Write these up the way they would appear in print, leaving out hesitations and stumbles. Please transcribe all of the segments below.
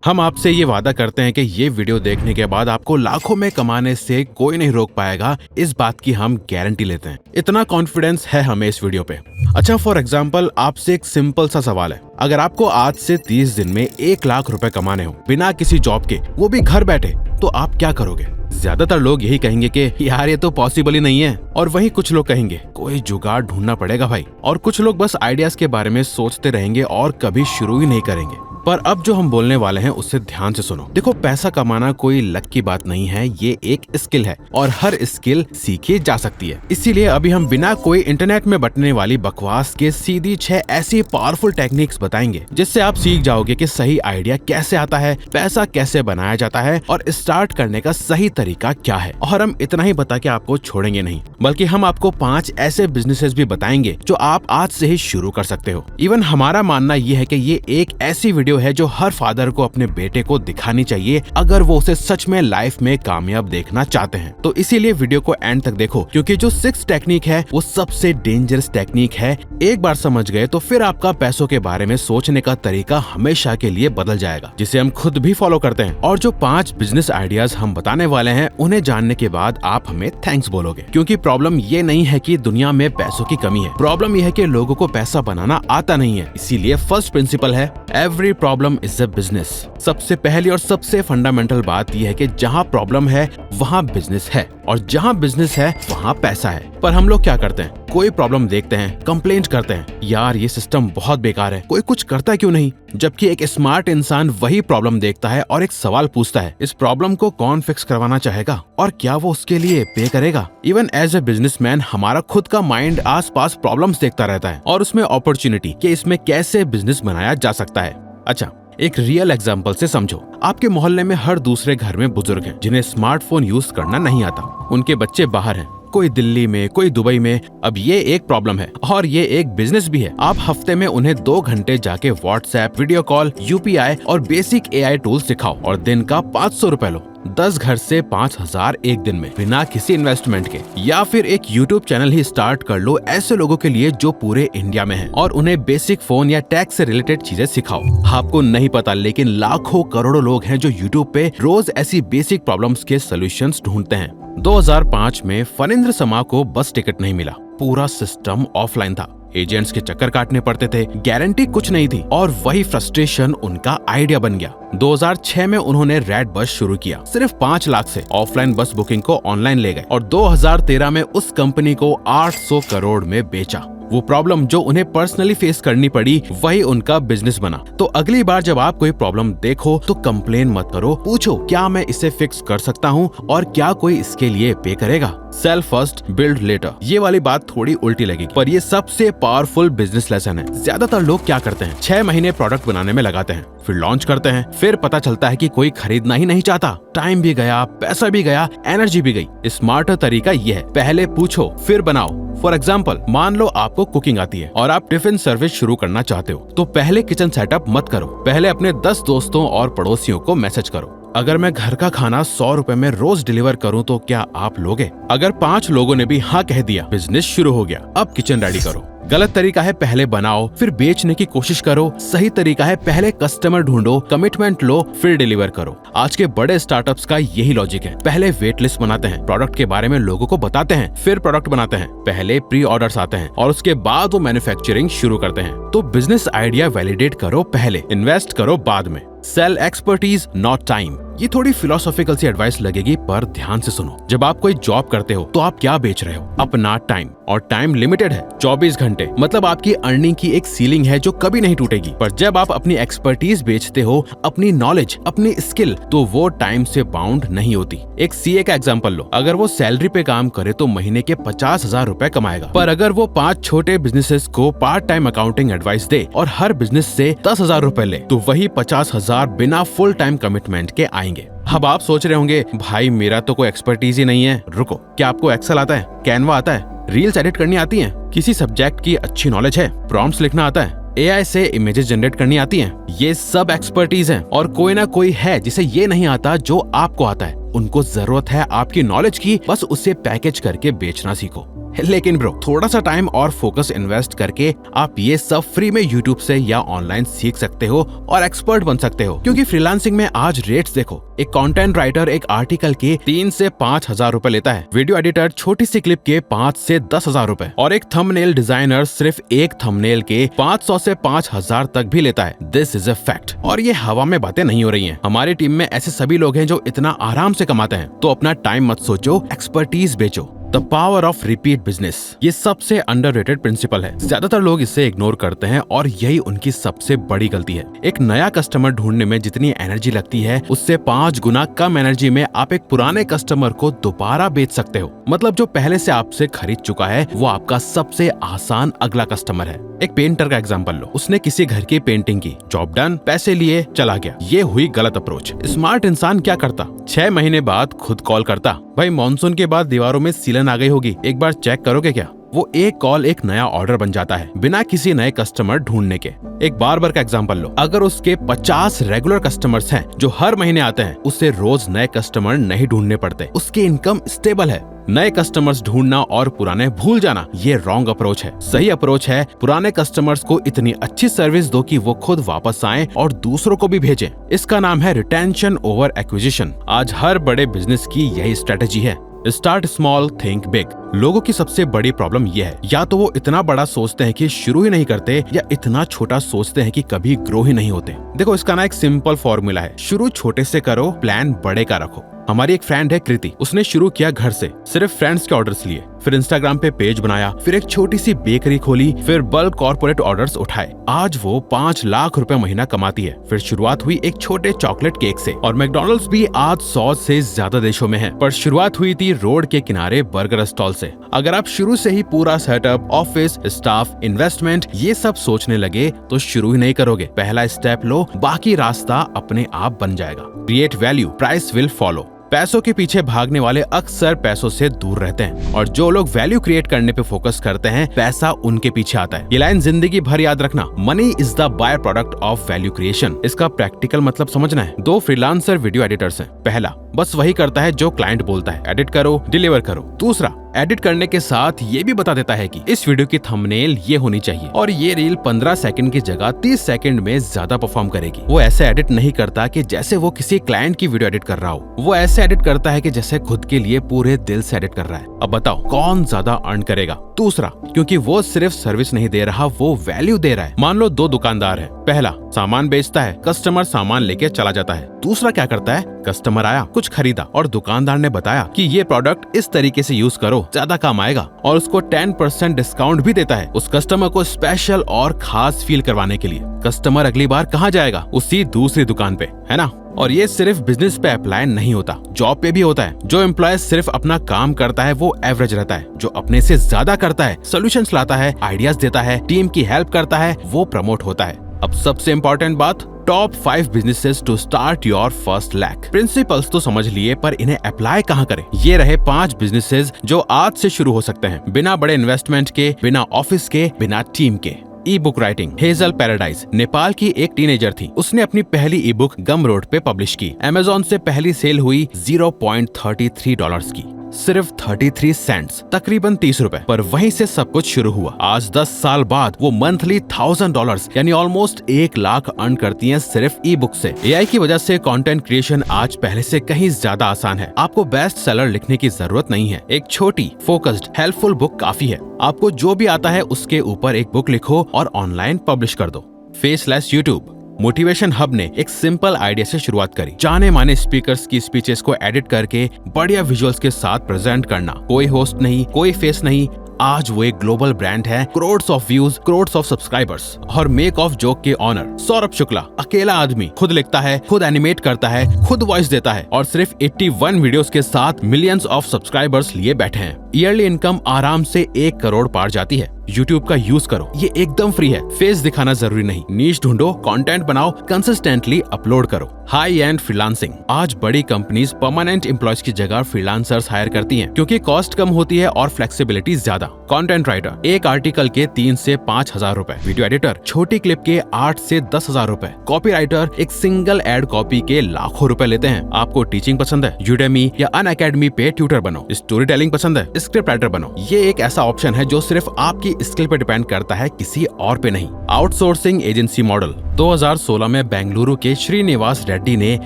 हम आपसे ये वादा करते हैं कि ये वीडियो देखने के बाद आपको लाखों में कमाने से कोई नहीं रोक पाएगा, इस बात की हम गारंटी लेते हैं। इतना कॉन्फिडेंस है हमें इस वीडियो पे। अच्छा, फॉर एग्जाम्पल आपसे एक सिंपल सा सवाल है, अगर आपको आज से 30 दिन में 1 लाख रुपए कमाने हो बिना किसी जॉब के, वो भी घर बैठे, तो आप क्या करोगे? ज्यादातर लोग यही कहेंगे कि यार ये तो पॉसिबल ही नहीं है, और वहीं कुछ लोग कहेंगे कोई जुगाड़ ढूंढना पड़ेगा भाई, और कुछ लोग बस आइडियाज के बारे में सोचते रहेंगे और कभी शुरू ही नहीं करेंगे। पर अब जो हम बोलने वाले हैं उससे ध्यान से सुनो। देखो, पैसा कमाना कोई लक की बात नहीं है, ये एक स्किल है और हर स्किल सीखी जा सकती है। इसीलिए अभी हम बिना कोई इंटरनेट में बटने वाली बकवास के सीधी 6 ऐसी पावरफुल टेक्निक्स बताएंगे जिससे आप सीख जाओगे कि सही आइडिया कैसे आता है, पैसा कैसे बनाया जाता है और स्टार्ट करने का सही तरीका क्या है। और हम इतना ही बता के आपको छोड़ेंगे नहीं, बल्कि हम आपको 5 ऐसे बिजनेसेस भी बताएंगे जो आप आज से ही शुरू कर सकते हो। इवन हमारा मानना ये है कि ये एक ऐसी वीडियो है जो हर फादर को अपने बेटे को दिखानी चाहिए अगर वो उसे सच में लाइफ में कामयाब देखना चाहते हैं। तो इसीलिए वीडियो को एंड तक देखो, क्योंकि जो 6 टेक्निक है वो सबसे डेंजरस टेक्निक है। एक बार समझ गए तो फिर आपका पैसों के बारे में सोचने का तरीका हमेशा के लिए बदल जाएगा, जिसे हम खुद भी फॉलो करते हैं। और जो 5 बिजनेस आइडियाज हम बताने वाले हैं, उन्हें जानने के बाद आप हमें थैंक्स बोलोगे, क्योंकि प्रॉब्लम ये नहीं है कि दुनिया में पैसों की कमी है, प्रॉब्लम यह है कि लोगों को पैसा बनाना आता नहीं है। इसीलिए फर्स्ट प्रिंसिपल है, every problem is a business. सबसे पहली और सबसे फंडामेंटल बात यह है कि जहाँ प्रॉब्लम है वहाँ बिजनेस है, और जहाँ बिजनेस है वहाँ पैसा है। पर हम लोग क्या करते हैं, कोई प्रॉब्लम देखते हैं, कंप्लेंट करते हैं, यार ये सिस्टम बहुत बेकार है, कोई कुछ करता क्यों नहीं? जबकि एक स्मार्ट इंसान वही प्रॉब्लम देखता है और एक सवाल पूछता है, इस प्रॉब्लम को कौन फिक्स करवाना चाहेगा और क्या वो उसके लिए पे करेगा? इवन एज ए बिजनेसमैन हमारा खुद का माइंड आसपास प्रॉब्लम्स देखता रहता है और उसमें अपॉर्चुनिटी कि इसमें कैसे बिजनेस बनाया जा सकता है। अच्छा, एक रियल एग्जांपल से समझो। आपके मोहल्ले में हर दूसरे घर में बुजुर्ग हैं जिन्हें स्मार्टफोन यूज करना नहीं आता। उनके बच्चे बाहर हैं, कोई दिल्ली में, कोई दुबई में। अब ये एक प्रॉब्लम है और ये एक बिजनेस भी है। आप हफ्ते में उन्हें 2 घंटे जाके व्हाट्सएप, वीडियो कॉल, यूपीआई और बेसिक एआई टूल सिखाओ और दिन का 500 रुपए लो। 10 घर से 5000 एक दिन में, बिना किसी इन्वेस्टमेंट के। या फिर एक यूट्यूब चैनल ही स्टार्ट कर लो ऐसे लोगों के लिए जो पूरे इंडिया में हैं, और उन्हें बेसिक फोन या टैक्स से रिलेटेड चीजें सिखाओ। आपको नहीं पता, लेकिन लाखों करोड़ों लोग हैं जो यूट्यूब पे रोज ऐसी बेसिक प्रॉब्लम्स के सॉल्यूशंस ढूंढते हैं। 2005 में फणींद्र समा को बस टिकट नहीं मिला, पूरा सिस्टम ऑफलाइन था, एजेंट्स के चक्कर काटने पड़ते थे, गारंटी कुछ नहीं थी, और वही फ्रस्ट्रेशन उनका आइडिया बन गया। 2006 में उन्होंने रेड बस शुरू किया। सिर्फ 5 लाख से ऑफलाइन बस बुकिंग को ऑनलाइन ले गए और 2013 में उस कंपनी को 800 करोड़ में बेचा। वो प्रॉब्लम जो उन्हें पर्सनली फेस करनी पड़ी, वही उनका बिजनेस बना। तो अगली बार जब आप कोई प्रॉब्लम देखो तो कंप्लेन मत करो, पूछो क्या मैं इसे फिक्स कर सकता हूँ और क्या कोई इसके लिए पे करेगा। सेल फर्स्ट, बिल्ड लेटर, ये वाली बात थोड़ी उल्टी लगेगी, पर ये सबसे पावरफुल बिजनेस लेसन है। ज्यादातर लोग क्या करते हैं, 6 महीने प्रोडक्ट बनाने में लगाते हैं, फिर लॉन्च करते हैं, फिर पता चलता है कि कोई खरीदना ही नहीं चाहता। टाइम भी गया, पैसा भी गया, एनर्जी भी गई। स्मार्टर तरीका ये है, पहले पूछो फिर बनाओ। फॉर एग्जाम्पल, मान लो आपको कुकिंग आती है और आप टिफिन सर्विस शुरू करना चाहते हो, तो पहले किचन सेटअप मत करो, पहले अपने 10 दोस्तों और पड़ोसियों को मैसेज करो, अगर मैं घर का खाना 100 रुपए में रोज डिलीवर करूं तो क्या आप लोगे? अगर 5 लोगों ने भी हाँ कह दिया, बिजनेस शुरू हो गया। अब किचन रेडी करो। गलत तरीका है पहले बनाओ फिर बेचने की कोशिश करो। सही तरीका है पहले कस्टमर ढूंढो, कमिटमेंट लो, फिर डिलीवर करो। आज के बड़े स्टार्टअप्स का यही लॉजिक है। पहले वेट लिस्ट बनाते हैं, प्रोडक्ट के बारे में लोगों को बताते हैं, फिर प्रोडक्ट बनाते हैं, पहले प्री ऑर्डर्स आते हैं और उसके बाद वो मैन्युफैक्चरिंग शुरू करते हैं। तो बिजनेस आइडिया वैलिडेट करो पहले, इन्वेस्ट करो बाद में। Sell expertise not time. ये थोड़ी फिलोसॉफिकल सी एडवाइस लगेगी, पर ध्यान से सुनो। जब आप कोई जॉब करते हो तो आप क्या बेच रहे हो? अपना टाइम, और टाइम लिमिटेड है, 24 घंटे। मतलब आपकी अर्निंग की एक सीलिंग है जो कभी नहीं टूटेगी। पर जब आप अपनी एक्सपर्टीज बेचते हो, अपनी नॉलेज, अपनी स्किल, तो वो टाइम से बाउंड नहीं होती। एक सीए का एग्जांपल लो, अगर वो सैलरी पे काम करे तो महीने के 50,000 रुपए कमाएगा। पर अगर वो 5 छोटे बिजनेसेस को पार्ट टाइम अकाउंटिंग एडवाइस दे और हर बिजनेस से 10,000 रुपए ले, तो वही 50,000 बिना फुल टाइम कमिटमेंट के आएंगे। अब आप सोच रहे होंगे, भाई मेरा तो कोई एक्सपर्टीज ही नहीं है। रुको, क्या आपको एक्सेल आता है, कैनवा आता है, रील्स एडिट करनी आती हैं, किसी सब्जेक्ट की अच्छी नॉलेज है, प्रॉम्प्ट्स लिखना आता है, एआई से इमेजेस जनरेट करनी आती हैं? ये सब एक्सपर्टीज हैं, और कोई ना कोई है जिसे ये नहीं आता जो आपको आता है। उनको जरूरत है आपकी नॉलेज की, बस उसे पैकेज करके बेचना सीखो। लेकिन ब्रो, थोड़ा सा टाइम और फोकस इन्वेस्ट करके आप ये सब फ्री में यूट्यूब से या ऑनलाइन सीख सकते हो और एक्सपर्ट बन सकते हो। क्योंकि फ्रीलांसिंग में आज रेट्स देखो, एक कंटेंट राइटर एक आर्टिकल के 3 से 5 हजार रुपए लेता है, वीडियो एडिटर छोटी सी क्लिप के 5 से 10 हजार रुपए, और एक थंबनेल डिजाइनर सिर्फ एक थंबनेल के 500 से 5000 तक भी लेता है। This is a fact. और ये हवा में बातें नहीं हो रही हैं। हमारी टीम में ऐसे सभी लोग हैं जो इतना आराम से कमाते हैं। तो अपना टाइम मत सोचो, एक्सपर्टीज बेचो। The power of repeat business, ये सबसे अंडररेटेड प्रिंसिपल है। ज्यादातर लोग इसे इग्नोर करते हैं और यही उनकी सबसे बड़ी गलती है। एक नया कस्टमर ढूंढने में जितनी एनर्जी लगती है, उससे 5 गुना कम एनर्जी में आप एक पुराने कस्टमर को दोबारा बेच सकते हो। मतलब जो पहले से आपसे खरीद चुका है वो आपका सबसे आसान अगला कस्टमर है। एक पेंटर का एग्जांपल लो, उसने किसी घर की पेंटिंग की, जॉब डन, पैसे लिए, चला गया। ये हुई गलत अप्रोच। स्मार्ट इंसान क्या करता? 6 महीने बाद खुद कॉल करता, भाई मॉनसून के बाद दीवारों में सीलन आ गई होगी, एक बार चेक करोगे क्या? वो एक कॉल एक नया ऑर्डर बन जाता है बिना किसी नए कस्टमर ढूंढने के। एक बार्बर का एग्जांपल लो, अगर उसके 50 रेगुलर कस्टमर्स हैं जो हर महीने आते हैं, उससे रोज नए कस्टमर नहीं ढूंढने पड़ते, उसकी इनकम स्टेबल है। नए कस्टमर्स ढूंढना और पुराने भूल जाना, ये रॉन्ग अप्रोच है। सही अप्रोच है पुराने कस्टमर्स को इतनी अच्छी सर्विस दो कि वो खुद वापस आएं और दूसरों को भी भेजें। इसका नाम है रिटेंशन ओवर एक्विजिशन। आज हर बड़े बिजनेस की यही स्ट्रेटेजी है। Start small, think big. लोगों की सबसे बड़ी प्रॉब्लम यह है, या तो वो इतना बड़ा सोचते हैं कि शुरू ही नहीं करते, या इतना छोटा सोचते हैं कि कभी ग्रो ही नहीं होते। देखो, इसका ना एक सिंपल फॉर्मूला है, शुरू छोटे से करो, प्लान बड़े का रखो। हमारी एक फ्रेंड है कृति, उसने शुरू किया घर से, सिर्फ फ्रेंड्स के ऑर्डर्स लिए, फिर इंस्टाग्राम पे पेज बनाया, फिर एक छोटी सी बेकरी खोली, फिर बल्क कॉर्पोरेट ऑर्डर्स उठाए। आज वो 5 लाख रुपए महीना कमाती है। फिर शुरुआत हुई एक छोटे चॉकलेट केक से, और मैकडॉनल्ड्स भी आज 100 से ज्यादा देशों में है, पर शुरुआत हुई थी रोड के किनारे बर्गर स्टॉल से। अगर आप शुरू से ही पूरा सेटअप, ऑफिस, स्टाफ, इन्वेस्टमेंट ये सब सोचने लगे तो शुरू ही नहीं करोगे। पहला स्टेप लो, बाकी रास्ता अपने आप बन जाएगा। Create value, price will follow. पैसों के पीछे भागने वाले अक्सर पैसों से दूर रहते हैं, और जो लोग वैल्यू क्रिएट करने पे फोकस करते हैं, पैसा उनके पीछे आता है। ये लाइन जिंदगी भर याद रखना, money is the by product of value creation. इसका प्रैक्टिकल मतलब समझना है। 2 फ्रीलांसर वीडियो एडिटर्स हैं। पहला बस वही करता है जो क्लाइंट बोलता है, एडिट करो, डिलीवर करो। दूसरा एडिट करने के साथ ये भी बता देता है कि इस वीडियो की थंबनेल ये होनी चाहिए, और ये रील 15 सेकंड की जगह 30 सेकंड में ज्यादा परफॉर्म करेगी। वो ऐसे एडिट नहीं करता कि जैसे वो किसी क्लाइंट की वीडियो एडिट कर रहा हो, वो ऐसे एडिट करता है कि जैसे खुद के लिए पूरे दिल से एडिट कर रहा है। अब बताओ कौन ज्यादा अर्न करेगा? दूसरा, क्योंकि वो सिर्फ सर्विस नहीं दे रहा, वो वैल्यू दे रहा है। मान लो 2 दुकानदार हैं। पहला सामान बेचता है, कस्टमर सामान लेके चला जाता है। दूसरा क्या करता है? कस्टमर आया, कुछ खरीदा, और दुकानदार ने बताया कि ये प्रोडक्ट इस तरीके से यूज करो, ज्यादा काम आएगा, और उसको 10% डिस्काउंट भी देता है, उस कस्टमर को स्पेशल और खास फील करवाने के लिए। कस्टमर अगली बार कहाँ जाएगा? उसी दूसरी दुकान पे, है ना? और ये सिर्फ बिजनेस पे अप्लाई नहीं होता, जॉब पे भी होता है। जो एम्प्लॉय सिर्फ अपना काम करता है वो एवरेज रहता है, जो अपने से ज्यादा करता है, सॉल्यूशंस लाता है, आइडियाज देता है, टीम की हेल्प करता है, वो प्रमोट होता है। अब सबसे इम्पोर्टेंट बात, top 5 businesses to start your first lakh. Principles तो समझ लिए, पर इन्हें अप्लाई कहाँ करें? ये रहे 5 बिजनेसेस जो आज से शुरू हो सकते हैं, बिना बड़े इन्वेस्टमेंट के, बिना ऑफिस के, बिना टीम के। ई book writing. Hazel paradise Nepal की एक टीनेजर थी, उसने अपनी पहली ई बुक गम रोड पे पब्लिश की। अमेज़न से पहली सेल हुई $0.33 की, सिर्फ 33 सेंट्स, तकरीबन 30 रुपए। पर वहीं से सब कुछ शुरू हुआ। आज 10 साल बाद वो मंथली $1000 यानी ऑलमोस्ट 1 लाख अर्न करती हैं सिर्फ ई बुक से। एआई की वजह से कंटेंट क्रिएशन आज पहले से कहीं ज्यादा आसान है। आपको बेस्ट सेलर लिखने की जरूरत नहीं है, एक छोटी फोकस्ड हेल्पफुल बुक काफी है। आपको जो भी आता है उसके ऊपर एक बुक लिखो और ऑनलाइन पब्लिश कर दो। Faceless YouTube. मोटिवेशन हब ने एक सिंपल आइडिया से शुरुआत करी, जाने माने स्पीकर्स की स्पीचेस को एडिट करके बढ़िया विजुअल्स के साथ प्रेजेंट करना। कोई होस्ट नहीं, कोई फेस नहीं, आज वो एक ग्लोबल ब्रांड है, crores of views, crores of subscribers. और मेक ऑफ जोक के ऑनर सौरभ शुक्ला, अकेला आदमी, खुद लिखता है, खुद एनिमेट करता है, खुद वॉइस देता है, और सिर्फ 81 वीडियोस के साथ मिलियंस ऑफ सब्सक्राइबर्स लिए बैठे हैं। ईयरली इनकम आराम से 1 करोड़ पार जाती है। यूट्यूब का यूज करो, ये एकदम फ्री है। फेस दिखाना जरूरी नहीं, नीश ढूंढो, कंटेंट बनाओ, कंसिस्टेंटली अपलोड करो। High and freelancing. आज बड़ी कंपनीज परमानेंट एम्प्लॉयज की जगह फ्रीलांसर्स हायर करती हैं क्योंकि कॉस्ट कम होती है और फ्लेक्सिबिलिटी ज्यादा। कंटेंट राइटर, एक आर्टिकल के 3 से 5,000 रुपए। वीडियो एडिटर, छोटी क्लिप के 8 से 10,000 रुपए। कॉपी राइटर, एक सिंगल एड कॉपी के लाखों रुपए लेते हैं। आपको टीचिंग पसंद है, यूडेमी या अनअकैडमी पे ट्यूटर बनो। स्टोरी टेलिंग पसंद है, स्क्रिप्ट राइटर बनो। ये एक ऐसा ऑप्शन है जो सिर्फ आपकी स्किल पे डिपेंड करता है, किसी और पे नहीं। Outsourcing agency model. 2016 में बेंगलुरु के श्रीनिवास रेड्डी ने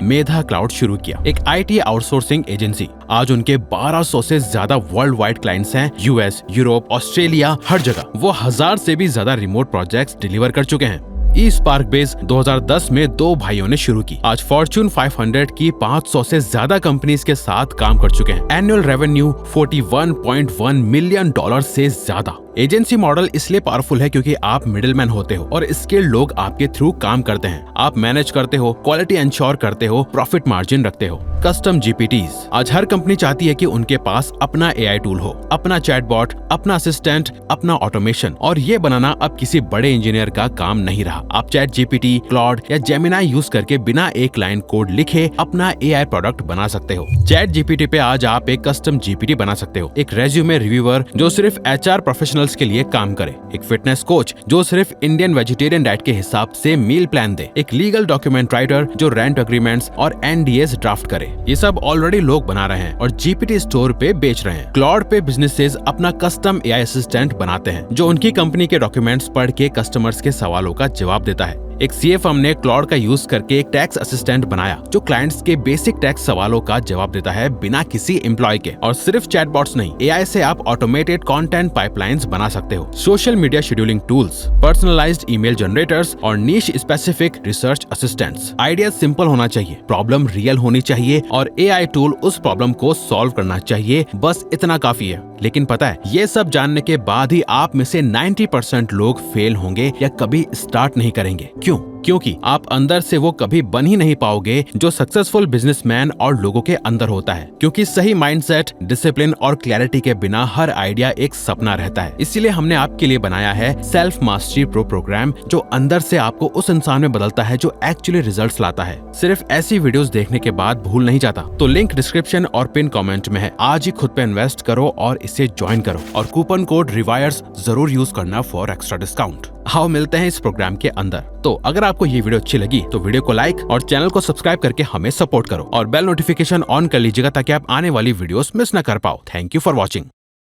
मेधा क्लाउड शुरू किया, एक IT आउटसोर्सिंग एजेंसी। आज उनके 1200 से ज्यादा वर्ल्ड वाइड क्लाइंट्स हैं। US, यूरोप, ऑस्ट्रेलिया, हर जगह। वो 1000 से भी ज्यादा रिमोट प्रोजेक्ट्स डिलीवर कर चुके हैं। स्पार्क बेस 2010 में 2 भाइयों ने शुरू की। आज फॉर्च्यून 500 की 500 से ज्यादा कंपनीज के साथ काम कर चुके हैं। एनुअल रेवेन्यू $41.1 मिलियन से ज्यादा। एजेंसी मॉडल इसलिए पावरफुल है क्योंकि आप मिडिलमैन होते हो और स्किल्ड लोग आपके थ्रू काम करते हैं। आप मैनेज करते हो, क्वालिटी इंश्योर करते हो, प्रॉफिट मार्जिन रखते हो। Custom GPTs। आज हर कंपनी चाहती है कि उनके पास अपना AI टूल हो, अपना चैटबॉट, अपना असिस्टेंट, अपना ऑटोमेशन। और ये बनाना अब किसी बड़े इंजीनियर का काम नहीं रहा। आप चैट GPT, क्लॉड या जेमिनाई यूज करके बिना एक लाइन कोड लिखे अपना AI प्रोडक्ट बना सकते हो। चैट GPT पे आज आप एक कस्टम GPT बना सकते हो, एक रेज्यूमे रिव्यूअर जो सिर्फ HR प्रोफेशनल्स के लिए काम करे, एक फिटनेस कोच जो सिर्फ इंडियन वेजिटेरियन डाइट के हिसाब से मील प्लान दे, एक लीगल डॉक्यूमेंट राइटर जो रेंट एग्रीमेंट्स और NDAs ड्राफ्ट करे। ये सब ऑलरेडी लोग बना रहे हैं और GPT स्टोर पे बेच रहे हैं। क्लॉड पे बिजनेसेस अपना कस्टम AI असिस्टेंट बनाते हैं जो उनकी कंपनी के डॉक्यूमेंट्स पढ़ के कस्टमर्स के सवालों का जवाब देता है। एक CA फर्म ने क्लॉड का यूज करके एक टैक्स असिस्टेंट बनाया जो क्लाइंट्स के बेसिक टैक्स सवालों का जवाब देता है बिना किसी एम्प्लॉय के। और सिर्फ चैटबॉट्स नहीं, AI से आप ऑटोमेटेड कंटेंट पाइपलाइंस बना सकते हो, social media scheduling tools, personalised email generators और niche specific research assistants. Idea simple होना चाहिए, प्रॉब्लम रियल होनी चाहिए और AI टूल उस प्रॉब्लम को सॉल्व करना चाहिए, बस इतना काफी है। लेकिन पता है, ये सब जानने के बाद ही आप में से 90% लोग फेल होंगे या कभी स्टार्ट नहीं करेंगे। क्यों? क्योंकि आप अंदर से वो कभी बन ही नहीं पाओगे जो सक्सेसफुल बिजनेसमैन और लोगों के अंदर होता है। क्योंकि सही माइंडसेट, डिसिप्लिन और क्लैरिटी के बिना हर आइडिया एक सपना रहता है। इसीलिए हमने आपके लिए बनाया है सेल्फ मास्टरी प्रो प्रोग्राम जो अंदर से आपको उस इंसान में बदलता है जो एक्चुअली रिजल्ट्स लाता है। सिर्फ ऐसी वीडियोस देखने के बाद भूल नहीं जाता। तो लिंक डिस्क्रिप्शन और पिन कमेंट में है। आज ही खुद पे इन्वेस्ट करो और इसे ज्वाइन करो और कूपन कोड रिवायर्स जरूर यूज करना फॉर एक्स्ट्रा डिस्काउंट। आओ मिलते हैं इस प्रोग्राम के अंदर। तो अगर आपको ये वीडियो अच्छी लगी तो वीडियो को लाइक और चैनल को सब्सक्राइब करके हमें सपोर्ट करो और बेल नोटिफिकेशन ऑन कर लीजिएगा ताकि आप आने वाली वीडियोस मिस न कर पाओ। Thank you for watching.